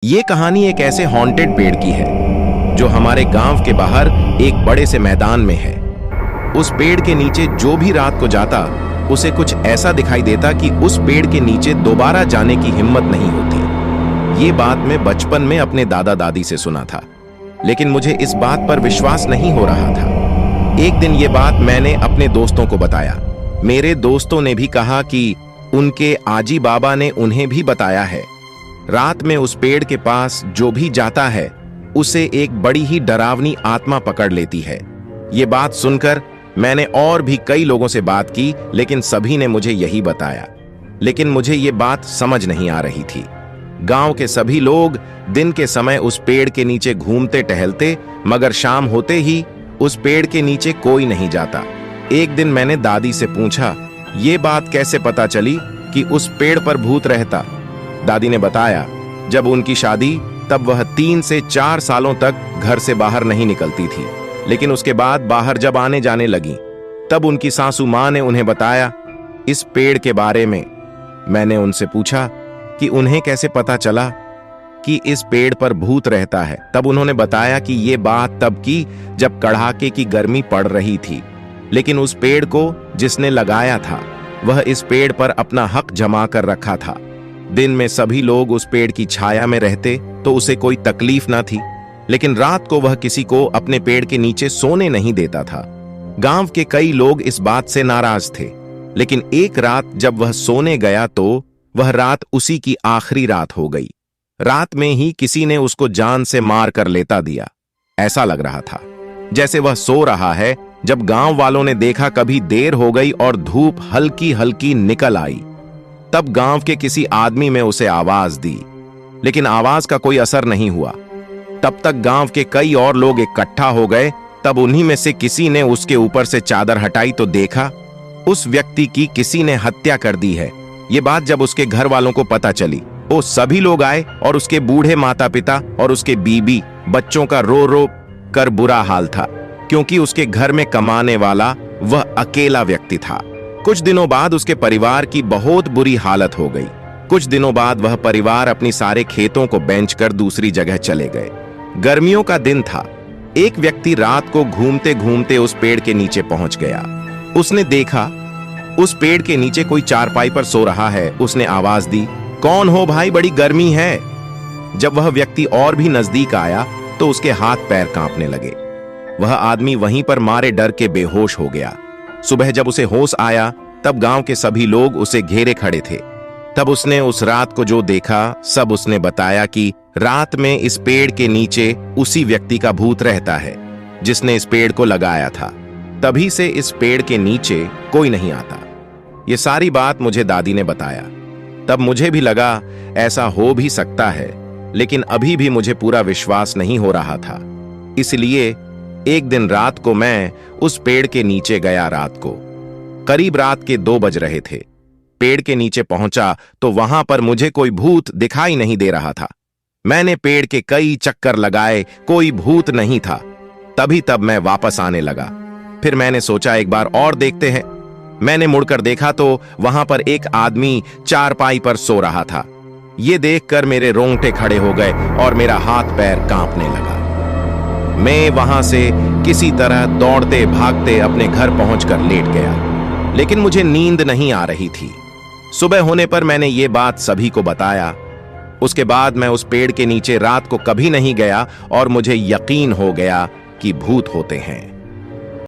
ये कहानी एक ऐसे हॉन्टेड पेड़ की है जो हमारे गांव के बाहर एक बड़े से मैदान में है। उस पेड़ के नीचे जो भी रात को जाता उसे कुछ ऐसा दिखाई देता कि उस पेड़ के नीचे दोबारा जाने की हिम्मत नहीं होती। ये बात मैं बचपन में अपने दादा दादी से सुना था, लेकिन मुझे इस बात पर विश्वास नहीं हो रहा था। एक दिन ये बात मैंने अपने दोस्तों को बताया। मेरे दोस्तों ने भी कहा कि उनके आजी बाबा ने उन्हें भी बताया है। रात में उस पेड़ के पास जो भी जाता है उसे एक बड़ी ही डरावनी आत्मा पकड़ लेती है। ये बात सुनकर मैंने और भी कई लोगों से बात की, लेकिन सभी ने मुझे यही बताया। लेकिन मुझे ये बात समझ नहीं आ रही थी। गांव के सभी लोग दिन के समय उस पेड़ के नीचे घूमते टहलते, मगर शाम होते ही उस पेड़ के नीचे कोई नहीं जाता। एक दिन मैंने दादी से पूछा, ये बात कैसे पता चली कि उस पेड़ पर भूत रहता? दादी ने बताया, जब उनकी शादी तब वह 3 से 4 सालों तक घर से बाहर नहीं निकलती थी, लेकिन उसके बाद बाहर जब आने जाने लगी तब उनकी सासू मां ने उन्हें बताया इस पेड़ के बारे में। मैंने उनसे पूछा कि उन्हें कैसे पता चला कि इस पेड़ पर भूत रहता है। तब उन्होंने बताया कि ये बात तब की जब कड़ाके की गर्मी पड़ रही थी, लेकिन उस पेड़ को जिसने लगाया था वह इस पेड़ पर अपना हक जमा कर रखा था। दिन में सभी लोग उस पेड़ की छाया में रहते तो उसे कोई तकलीफ ना थी, लेकिन रात को वह किसी को अपने पेड़ के नीचे सोने नहीं देता था। गांव के कई लोग इस बात से नाराज थे, लेकिन एक रात जब वह सोने गया तो वह रात उसी की आखिरी रात हो गई। रात में ही किसी ने उसको जान से मार कर लेता दिया। ऐसा लग रहा था जैसे वह सो रहा है। जब गांव वालों ने देखा कभी देर हो गई और धूप हल्की हल्की निकल आई, तब गांव के किसी आदमी में उसे आवाज दी, लेकिन आवाज का कोई असर नहीं हुआ। तब तक गांव के कई और लोग इकट्ठा हो गए। तब उन्हीं में से किसी ने उसके ऊपर से चादर हटाई तो देखा उस व्यक्ति की किसी ने हत्या कर दी है। ये बात जब उसके घर वालों को पता चली, वो सभी लोग आए और उसके बूढ़े माता पिता और उसके बीबी बच्चों का रो रो कर बुरा हाल था, क्योंकि उसके घर में कमाने वाला वह अकेला व्यक्ति था। कुछ दिनों बाद उसके परिवार की बहुत बुरी हालत हो गई। कुछ दिनों बाद वह परिवार अपनी सारे खेतों को बेचकर दूसरी जगह चले गए। गर्मियों का दिन था। एक व्यक्ति रात को घूमते घूमते उस पेड़ के नीचे पहुंच गया। उसने देखा उस पेड़ के नीचे कोई चारपाई पर सो रहा है। उसने आवाज दी, कौन हो भाई, बड़ी गर्मी है। जब वह व्यक्ति और भी नजदीक आया तो उसके हाथ पैर कांपने लगे। वह आदमी वहीं पर मारे डर के बेहोश हो गया। सुबह जब उसे होश आया तब गांव के सभी लोग उसे घेरे खड़े थे। तब उसने उस रात को जो देखा सब उसने बताया कि रात में इस पेड़ के नीचे उसी व्यक्ति का भूत रहता है जिसने इस पेड़ को लगाया था। तभी से इस पेड़ के नीचे कोई नहीं आता। ये सारी बात मुझे दादी ने बताया। तब मुझे भी लगा ऐसा हो भी सकता है, लेकिन अभी भी मुझे पूरा विश्वास नहीं हो रहा था। इसलिए एक दिन रात को मैं उस पेड़ के नीचे गया। रात को करीब रात के 2 बज रहे थे। पेड़ के नीचे पहुंचा तो वहां पर मुझे कोई भूत दिखाई नहीं दे रहा था। मैंने पेड़ के कई चक्कर लगाए, कोई भूत नहीं था। तब मैं वापस आने लगा। फिर मैंने सोचा एक बार और देखते हैं। मैंने मुड़कर देखा तो वहां पर एक आदमी चारपाई पर सो रहा था। ये देखकर मेरे रोंगटे खड़े हो गए और मेरा हाथ पैर कांपने लगा। मैं वहां से किसी तरह दौड़ते भागते अपने घर पहुंचकर लेट गया, लेकिन मुझे नींद नहीं आ रही थी। सुबह होने पर मैंने ये बात सभी को बताया। उसके बाद मैं उस पेड़ के नीचे रात को कभी नहीं गया और मुझे यकीन हो गया कि भूत होते हैं।